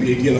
PhD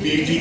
PhD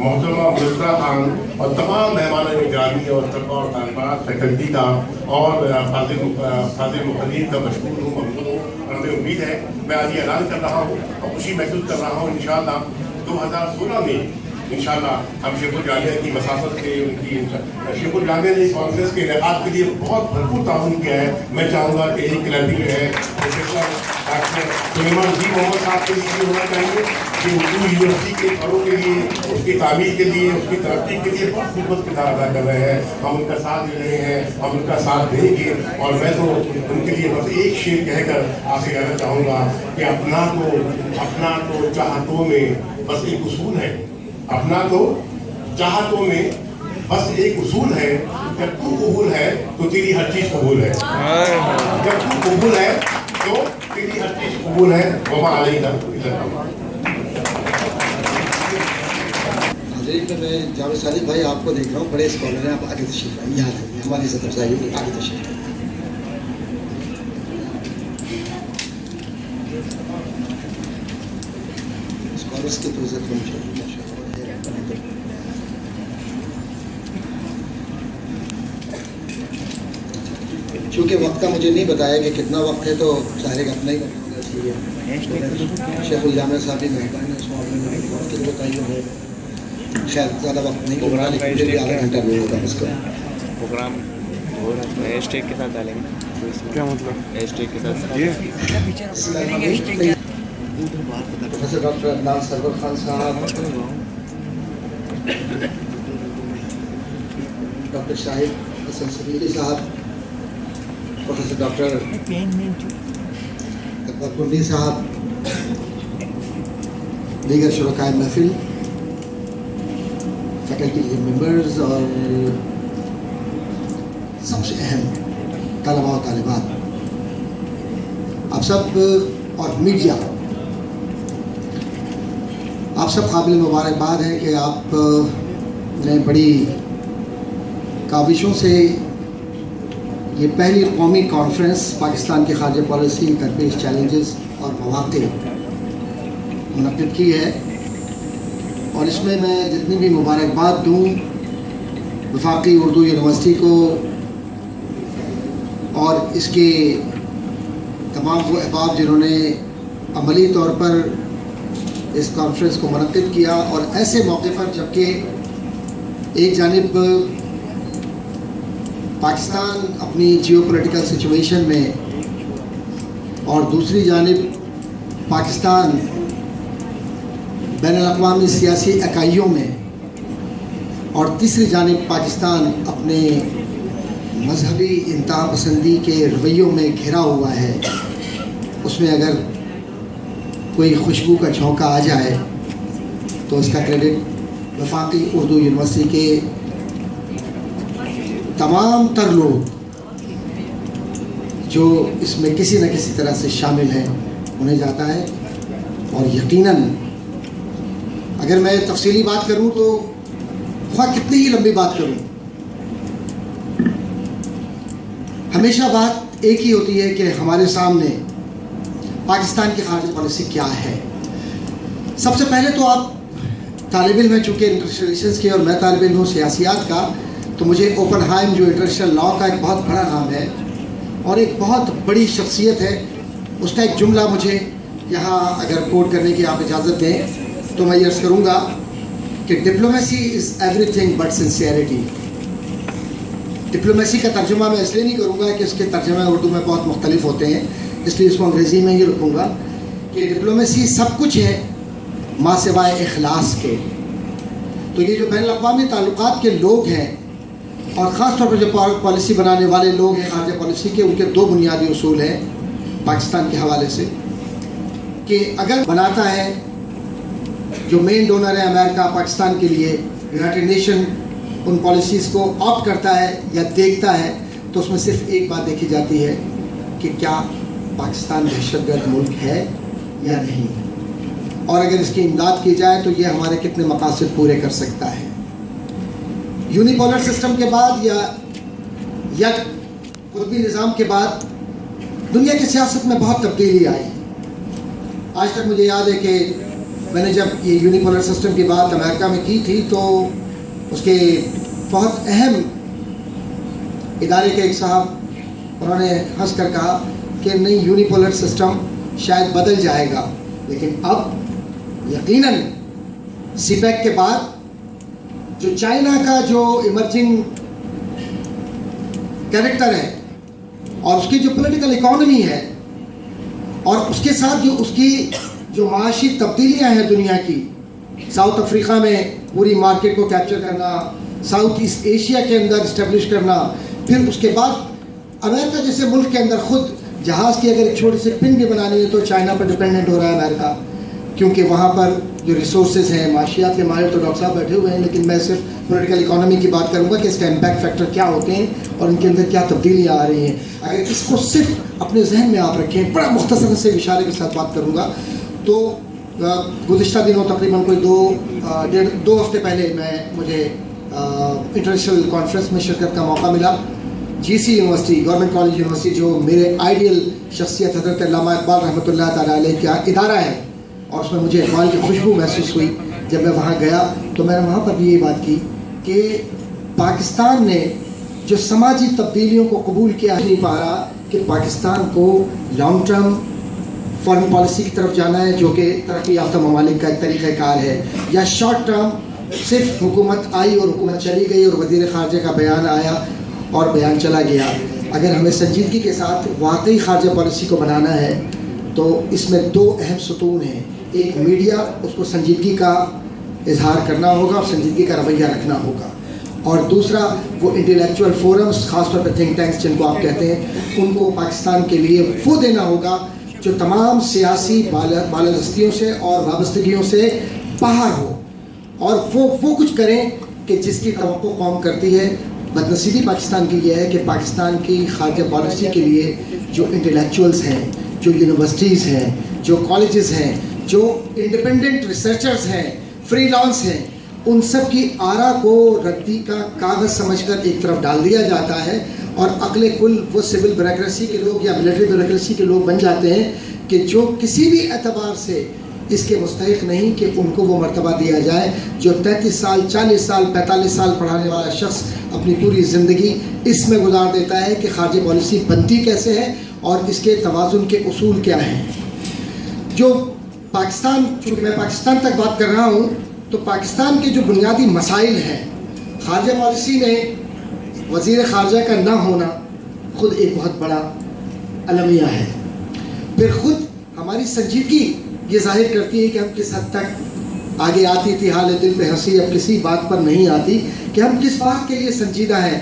محترمہ مصرا خان اور تمام مہمانوں گرامی اور طلباء اور طالبات فیکلٹی کا اور فاضل مقررین کا مشکور ہوں، ممنون ہوں، اور ہمیں امید ہے، میں آج یہ اعلان کر رہا ہوں اور خوشی محسوس کر رہا ہوں انشاءاللہ 2016 میں انشاءاللہ ہم شیخ الجامعہ کی مسافت سے ان کی شیخ الجامعہ نے اس کانفرنس کے انعقاد کے لیے بہت بھرپور تعاون کیا ہے. میں چاہوں گا کہ ایک کلیپنگ جو ہے پروفیسر ڈاکٹر سلیمان جی محمد صاحب کے لیے ہونا چاہیے کہ اردو یونیورسٹی کے فروغ کے لیے، اس کی تعمیر کے لیے، اس کی ترقی کے لیے بہت خدمت کردار ادا کر رہے ہیں. ہم ان کا ساتھ دے رہے ہیں، ہم ان کا ساتھ دیں گے. اور میں تو ان کے لیے بس ایک شعر کہہ کر آپ سے کہنا چاہوں گا کہ اپنا تو چاہتوں میں بس ایک اصول ہے، اپنا تو چاہتوں میں بس ایک اصول ہے، جب تو قبول ہے تو تیری ہر چیز قبول ہے، جب تو قبول ہے تو تیری ہر چیز قبول ہے. وما علینا الا البلاغ. میں جاوید صادق بھائی آپ کو دیکھ رہا ہوں، بڑے اسکالر ہیں، آپ آگے تشریف لائیں، یہاں آئیے، ہماری عزت افزائی ہوگی، آگے تشریف لائیں. اسکالرس کی تو عزت ہونی چاہیے. چونکہ وقت کا مجھے نہیں بتایا کہ کتنا وقت ہے، تو ظاہر ہے اپنا ہی وقت ہوگا، اس لیے شیخ الجامعہ صاحب بھی مہربان ہیں اس معاملے میں وقت کی بتائیے ہے. خیر زیادہ وقت نہیں ہوگا، لیکن پھر بھی آدھا گھنٹہ بھی ہوگا اس کا پروگرام ہو رہا ہے. ہیش ٹیگ کے ساتھ ڈالیں گے. کیا مطلب ہیش ٹیگ کے ساتھ؟ پروفیسر ڈاکٹر عدنان سرور خان صاحب، ڈاکٹر شاہد حسن صدیقی صاحب، پروفیسر ڈاکٹر اکبر کنڈی صاحب، دیگر شرکائے محفل، فیکلٹی کے ممبرز اور سب سے اہم طلباء و طالبات، آپ سب اور میڈیا، آپ سب قابل مبارکباد ہیں کہ آپ نے بڑی کاوشوں سے یہ پہلی قومی کانفرنس پاکستان کی خارجہ پالیسی، درپیش چیلنجز اور مواقع منعقد کی ہے. اور اس میں جتنی بھی مبارکباد دوں وفاقی اردو یونیورسٹی کو اور اس کے تمام وہ احباب جنہوں نے عملی طور پر اس کانفرنس کو منعقد کیا، اور ایسے موقع پر جبکہ ایک جانب پاکستان اپنی جیو پولیٹیکل سچویشن میں اور دوسری جانب پاکستان بین الاقوامی سیاسی اکائیوں میں اور تیسری جانب پاکستان اپنے مذہبی انتہا پسندی کے رویوں میں گھرا ہوا ہے، اس میں اگر کوئی خوشبو کا جھونکا آ جائے تو اس کا کریڈٹ وفاقی اردو یونیورسٹی کے تمام تر لوگ جو اس میں کسی نہ کسی طرح سے شامل ہیں انہیں جاتا ہے. اور یقیناً اگر میں تفصیلی بات کروں تو خواہ کتنی ہی لمبی بات کروں، ہمیشہ بات ایک ہی ہوتی ہے کہ ہمارے سامنے پاکستان کی خارجہ پالیسی کیا ہے. سب سے پہلے تو آپ طالب علم ہیں، چونکہ انٹرنیشنل ریلیشنز کے اور میں طالب علم ہوں سیاسیات کا، تو مجھے اوپن ہائم جو انٹرنیشنل لا کا ایک بہت بڑا نام ہے اور ایک بہت بڑی شخصیت ہے، اس کا ایک جملہ مجھے یہاں اگر کوٹ کرنے کی آپ اجازت دیں تو میں یہ عرض کروں گا کہ diplomacy is every thing but sincerity. Diplomacy کا ترجمہ میں اس لیے نہیں کروں گا کہ اس کے ترجمے اردو میں بہت مختلف ہوتے ہیں، اس لیے اس کو انگریزی میں ہی رکھوں گا کہ ڈپلومیسی سب کچھ ہے ماں سوائے اخلاص کے. تو یہ جو بین الاقوامی تعلقات کے لوگ ہیں اور خاص طور پر جو پالیسی بنانے والے لوگ ہیں خارجہ پالیسی کے، ان کے دو بنیادی اصول ہیں پاکستان کے حوالے سے کہ اگر بناتا ہے جو مین ڈونر ہے امریکہ پاکستان کے لیے، یونائٹڈ نیشن ان پالیسیز کو آپٹ کرتا ہے یا دیکھتا ہے تو اس میں صرف ایک بات دیکھی جاتی ہے کہ کیا پاکستان دہشت گرد ملک ہے یا نہیں، اور اگر اس کی امداد کی جائے تو یہ ہمارے کتنے مقاصد پورے کر سکتا ہے. یونیپولر سسٹم کے بعد یا قطبی نظام کے بعد دنیا کی سیاست میں بہت تبدیلی آئی. آج تک مجھے یاد ہے کہ میں نے جب یہ یونیپولر سسٹم کی بات امریکہ میں کی تھی تو اس کے بہت اہم ادارے کے ایک صاحب انہوں نے ہنس کر کہا کہ نہیں یونیپولر سسٹم شاید بدل جائے گا، لیکن اب یقیناً سی پیک کے بعد جو چائنا کا جو ایمرجنگ کیریکٹر ہے اور اس کی جو پولیٹیکل اکانومی ہے اور اس کے ساتھ جو اس کی جو معاشی تبدیلیاں ہیں دنیا کی، ساؤتھ افریقہ میں پوری مارکیٹ کو کیپچر کرنا، ساؤتھ ایسٹ ایشیا کے اندر اسٹیبلش کرنا، پھر اس کے بعد امریکہ جیسے ملک کے اندر خود جہاز کی اگر ایک چھوٹی سی پن بھی بنانی ہے تو چائنا پر ڈپینڈنٹ ہو رہا ہے امریکہ، کیونکہ وہاں پر جو ریسورسز ہیں، معاشیات کے ماہر تو ڈاکٹر صاحب بیٹھے ہوئے ہیں، لیکن میں صرف پولیٹیکل اکانومی کی بات کروں گا کہ اس کا امپیکٹ فیکٹر کیا ہوتے ہیں اور ان کے اندر کیا تبدیلیاں آ رہی ہیں. اگر اس کو صرف اپنے ذہن میں آپ رکھیں، بڑا مختصر سے اشارے کے ساتھ بات کروں گا، تو گزشتہ دنوں تقریباً کوئی دو ہفتے پہلے مجھے انٹرنیشنل کانفرنس میں شرکت کا موقع ملا. جی سی یونیورسٹی، گورنمنٹ کالج یونیورسٹی، جو میرے آئیڈیل شخصیت حضرت علامہ اقبال رحمۃ اللہ تعالیٰ علیہ کا ادارہ ہے، اور اس میں مجھے اقبال کی خوشبو محسوس ہوئی. جب میں وہاں گیا تو میں نے وہاں پر بھی یہ بات کی کہ پاکستان نے جو سماجی تبدیلیوں کو قبول کیا نہیں پا رہا کہ پاکستان کو لانگ ٹرم فارن پالیسی کی طرف جانا ہے جو کہ ترقی یافتہ ممالک کا ایک طریقہ کار ہے، یا شارٹ ٹرم صرف حکومت آئی اور حکومت چلی گئی اور وزیر خارجہ کا بیان آیا اور بیان چلا گیا. اگر ہمیں سنجیدگی کے ساتھ واقعی خارجہ پالیسی کو بنانا ہے تو اس میں دو اہم ستون ہیں. ایک میڈیا، اس کو سنجیدگی کا اظہار کرنا ہوگا اور سنجیدگی کا رویہ رکھنا ہوگا، اور دوسرا وہ انٹلیکچوئل فورمز، خاص طور پہ تھنک ٹینکس جن کو آپ کہتے ہیں، ان کو پاکستان کے لیے وہ دینا ہوگا جو تمام سیاسی بالادستیوں سے اور وابستگیوں سے باہر ہو، اور وہ کچھ کریں کہ جس کی توقع قوم کرتی ہے. بدنصیبی پاکستان کی یہ ہے کہ پاکستان کی خارجہ پالیسی کے لیے جو انٹلیکچوئلز ہیں، جو یونیورسٹیز ہیں، جو کالجز ہیں، جو انڈیپینڈنٹ ریسرچرز ہیں، فری لانس ہیں، ان سب کی آرا کو ردی کا کاغذ سمجھ کر ایک طرف ڈال دیا جاتا ہے، اور عقل کل وہ سول بیوروکریسی کے لوگ یا ملٹری بیوروکریسی کے لوگ بن جاتے ہیں کہ جو کسی بھی اعتبار سے اس کے مستحق نہیں کہ ان کو وہ مرتبہ دیا جائے جو 33 سال، 40 سال، 45 سال پڑھانے والا شخص اپنی پوری زندگی اس میں گزار دیتا ہے کہ خارجہ پالیسی بنتی کیسے ہے اور اس کے توازن کے اصول کیا ہیں. جو پاکستان، چونکہ میں پاکستان تک بات کر رہا ہوں، تو پاکستان کے جو بنیادی مسائل ہیں، خارجہ پالیسی میں وزیر خارجہ کا نہ ہونا خود ایک بہت بڑا المیہ ہے. پھر خود ہماری سنجیدگی یہ ظاہر کرتی ہے کہ ہم کس حد تک آگے آتی تھی. حال دل پہ ہنسی اب کسی بات پر نہیں آتی کہ ہم کس بات کے لیے سنجیدہ ہیں.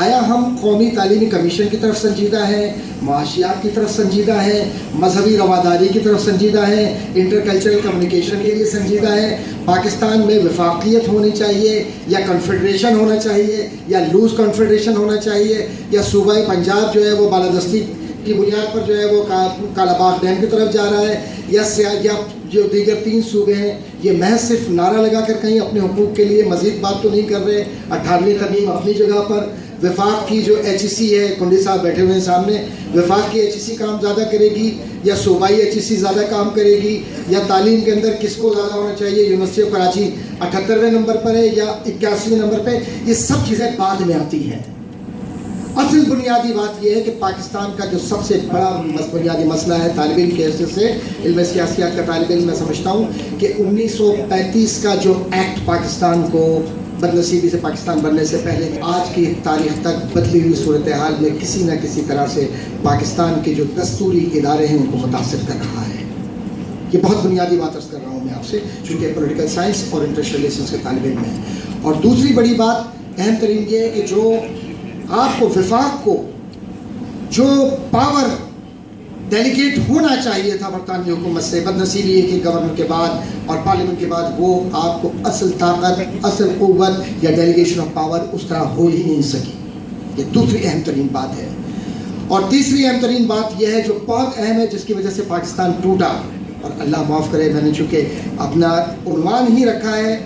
آیا ہم قومی تعلیمی کمیشن کی طرف سنجیدہ ہیں، معاشیات کی طرف سنجیدہ ہیں، مذہبی رواداری کی طرف سنجیدہ ہیں، انٹر کلچرل کمیونیکیشن کے لیے سنجیدہ ہیں، پاکستان میں وفاقیت ہونی چاہیے یا کنفیڈریشن ہونا چاہیے یا لوز کنفیڈریشن ہونا چاہیے، یا صوبہ پنجاب جو ہے وہ بالادستی کی بنیاد پر جو ہے وہ کالا باغ ڈیم کی طرف جا رہا ہے، یا جو دیگر 3 صوبے ہیں یہ محض صرف نعرہ لگا کر کہیں اپنے حقوق کے لیے مزید بات تو نہیں کر رہے. 18ویں ترمیم اپنی جگہ پر، وفاق کی جو HEC ہے، کنڈی صاحب بیٹھے ہوئے ہیں سامنے، وفاق کی HEC کام زیادہ کرے گی یا صوبائی HEC زیادہ کام کرے گی، یا تعلیم کے اندر کس کو زیادہ ہونا چاہیے، یونیورسٹی آف کراچی 78ویں نمبر پر ہے یا 81ویں نمبر پہ، یہ سب چیزیں بعد میں آتی ہیں. اصل بنیادی بات یہ ہے کہ پاکستان کا جو سب سے بڑا بنیادی مسئلہ ہے طالب علم کے حیثیت سے، علم سیاسیات کا طالب علم میں سمجھتا ہوں کہ 1935 کا جو ایکٹ پاکستان کو بدنصیبی سے پاکستان بننے سے پہلے آج کی تاریخ تک بدلی ہوئی صورتحال میں کسی نہ کسی طرح سے پاکستان کے جو دستوری ادارے ہیں ان کو متاثر کر رہا ہے. یہ بہت بنیادی بات عرض کر رہا ہوں میں آپ سے، چونکہ پولیٹیکل سائنس اور انٹرنیشنل ریلیشنز کے طالب علم ہیں. اور دوسری بڑی بات اہم ترین یہ ہے کہ جو آپ کو وفاق کو جو پاور ڈیلیگیٹ ہونا چاہیے تھا برطانوی حکومت سے، بدنصیبی ہے کہ گورنر کے بعد اور پارلیمنٹ کے بعد وہ آپ کو اصل طاقت، اصل قوت یا ڈیلیگیشن آف پاور اس طرح ہو ہی نہیں سکی. یہ دوسری اہم ترین بات ہے. اور تیسری اہم ترین بات یہ ہے جو بہت اہم ہے، جس کی وجہ سے پاکستان ٹوٹا، اور اللہ معاف کرے میں نے چونکہ اپنا عنوان ہی رکھا ہے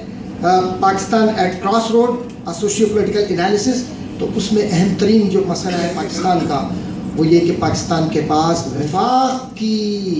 Pakistan at cross road, socio political analysis, تو اس میں اہم ترین جو مسئلہ ہے پاکستان کا وہ یہ کہ پاکستان کے پاس وفاق کی